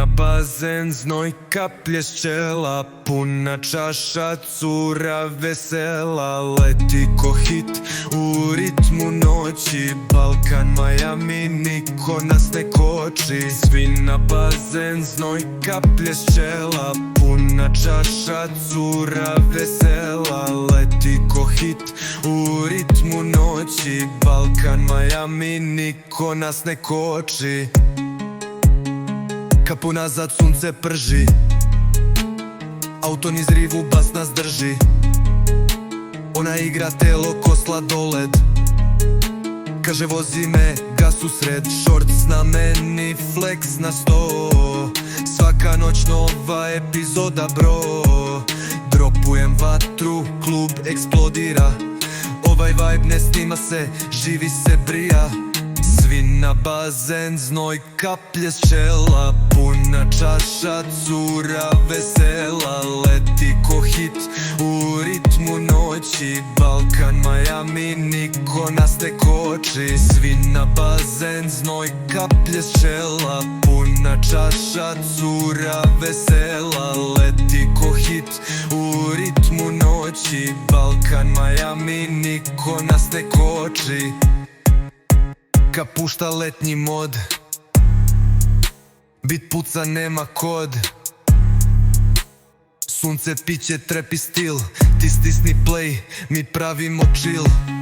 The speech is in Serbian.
na bazen, znoj kaplje s čela, puna čaša, cura vesela. Leti ko hit u ritmu noći, Balkan, Miami, niko nas ne koči. Svi na bazen, znoj kaplje s čela, puna čaša, cura vesela. Leti ko hit u ritmu noći, Balkan, Miami, niko nas ne koči. Kapu nazad, sunce prži, auto niz rivu, bas nas drži. Ona igra telo ko sladoled, kaže vozi me, gas u sred. Shorts na meni, flex na 100, svaka noć nova epizoda bro. Dropujem vatru, klub eksplodira, ovaj vibe ne snima se, živi se brija. Svi na bazen, znoj kaplje s čela, puna čaša, cura vesela. Leti ko hit u ritmu noći, Balkan, Miami, niko nas ne koči. Svi na bazen, znoj kaplje s čela, puna čaša, cura vesela. Leti ko hit u ritmu noći, Balkan, Miami, niko nas ne koči. Kad pušta letnji mod, bit puca, nema kod. Sunce, piće, trap i stil, ti stisni play, mi pravimo chill.